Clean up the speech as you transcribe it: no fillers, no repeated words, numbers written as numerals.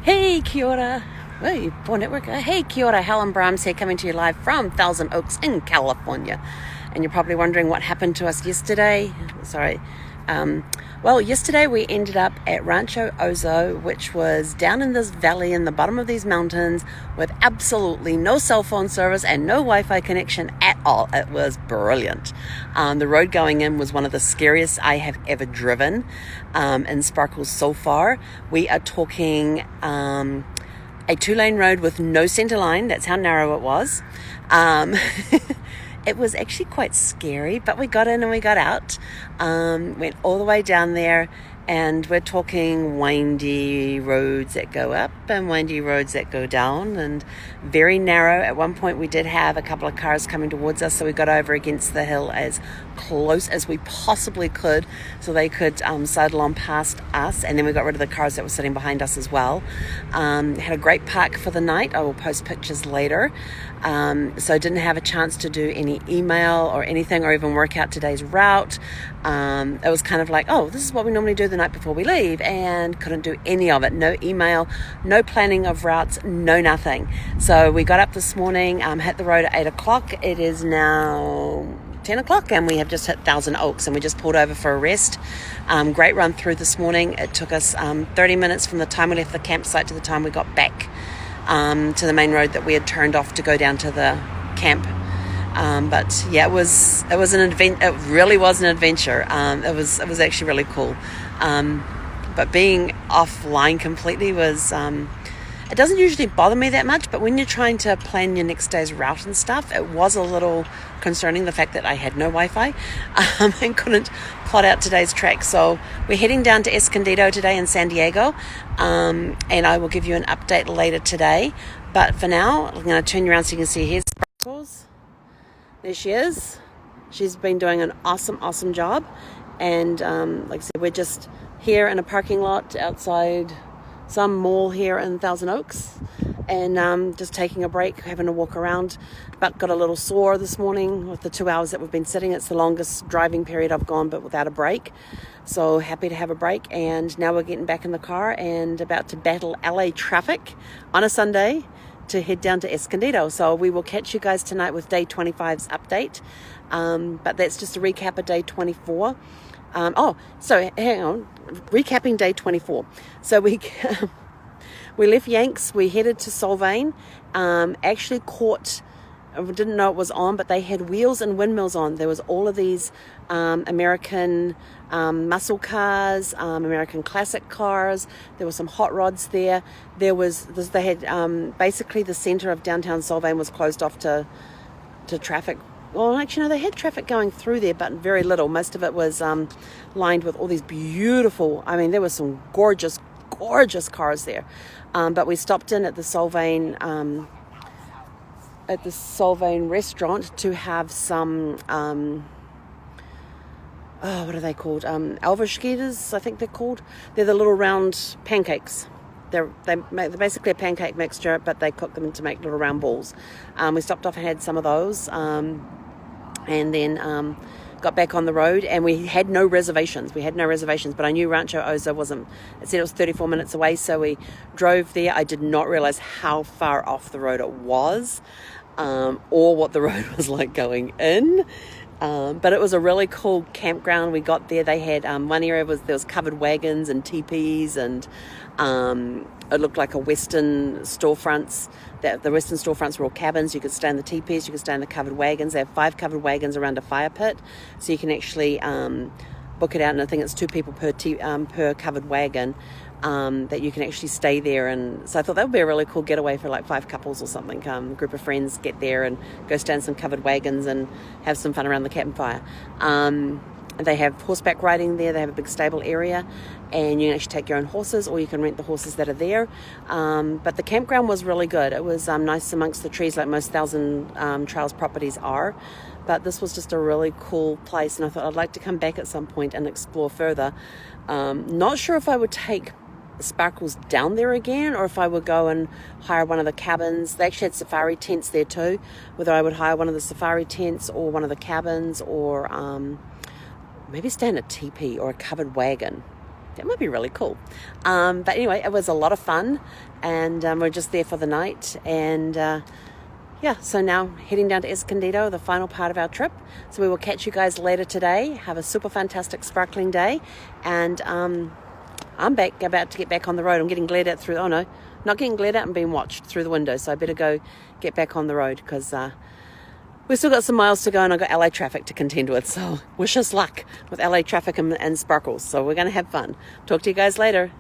Hey, kia ora. Hey, Poor Network. Hey, kia ora. Helen Brahms here, coming to you live from Thousand Oaks in California. And you're probably wondering what happened to us yesterday. Sorry. Well, yesterday we ended up at Rancho Ozo, which was down in this valley in the bottom of these mountains with absolutely no cell phone service and no Wi-Fi connection at all. It was brilliant. The road going in was one of the scariest I have ever driven in Sparkles so far. We are talking a 2-lane road with no center line. That's how narrow it was. It was actually quite scary, but we got in and we got out. Went all the way down there, and we're talking windy roads that go up and windy roads that go down, and very narrow. At one point we did have a couple of cars coming towards us, so we got over against the hill as close as we possibly could so they could sidle on past us, and then we got rid of the cars that were sitting behind us as well. Had a great park for the night. I will post pictures later. So didn't have a chance to do any email or anything, or even work out today's route. It was kind of like, oh, this is what we normally do the night before we leave, and couldn't do any of it. No email, no planning of routes, no nothing. So we got up this morning, hit the road at 8 o'clock. It is now 10 o'clock, and we have just hit Thousand Oaks, and we just pulled over for a rest. Great run through this morning. It took us 30 minutes from the time we left the campsite to the time we got back to the main road that we had turned off to go down to the camp. But yeah, it was an adventure. It really was an adventure. It was actually really cool. But being offline completely was, it doesn't usually bother me that much, but when you're trying to plan your next day's route and stuff, it was a little concerning, the fact that I had no Wi-Fi and couldn't plot out today's track. So we're heading down to Escondido today in San Diego, and I will give you an update later today. But for now, I'm going to turn you around so you can see here's Sparkles. There she is. She's been doing an awesome job. And like I said, we're just here in a parking lot outside some mall here in Thousand Oaks, and just taking a break, having a walk around. But got a little sore this morning with the 2 hours that we've been sitting. It's the longest driving period I've gone, but without a break. So happy to have a break. And now we're getting back in the car and about to battle LA traffic on a Sunday to head down to Escondido. So we will catch you guys tonight with day 25's update. But that's just a recap of day 24. So hang on, recapping day 24. So we left Yanks, we headed to Solvang, actually caught, we didn't know it was on, but they had wheels and windmills on. There was all of these American muscle cars, American classic cars. There were some hot rods there. They had basically the center of downtown Solvang was closed off to traffic. Well, actually, no, they had traffic going through there, but very little. Most of it was lined with all these beautiful, I mean, there were some gorgeous cars there. But we stopped in at the Solvang restaurant to have some, what are they called? Alverskitas, I think they're called. They're the little round pancakes. They're basically a pancake mixture, but they cook them to make little round balls. We stopped off and had some of those. And then got back on the road, and we had no reservations. But I knew Rancho Ozo wasn't, it said it was 34 minutes away, so we drove there. I did not realize how far off the road it was, or what the road was like going in. But it was a really cool campground. We got there, they had one area there was covered wagons and teepees, and it looked like a Western storefronts. The Western storefronts were all cabins. You could stay in the teepees, you could stay in the covered wagons. They have 5 covered wagons around a fire pit, so you can actually book it out, and I think it's 2 people per covered wagon, that you can actually stay there. And so I thought that would be a really cool getaway for like 5 couples or something. A group of friends get there and go stay in some covered wagons and have some fun around the campfire. They have horseback riding there. They have a big stable area, and you can actually take your own horses, or you can rent the horses that are there. But the campground was really good. It was nice amongst the trees, like most Thousand Trails properties are. But this was just a really cool place, and I thought I'd like to come back at some point and explore further. Not sure if I would take Sparkles down there again, or if I would go and hire one of the cabins. They actually had safari tents there too. Whether I would hire one of the safari tents or one of the cabins, or maybe stay in a teepee or a covered wagon. That might be really cool. But anyway, it was a lot of fun, and we're just there for the night. And yeah, so now heading down to Escondido, the final part of our trip. So we will catch you guys later today. Have a super fantastic sparkling day. And I'm about to get back on the road. I'm getting glared at through, oh no, not getting glared at, I'm being watched through the window. So I better go get back on the road because we've still got some miles to go and I've got LA traffic to contend with. So wish us luck with LA traffic and sparkles. So we're going to have fun. Talk to you guys later.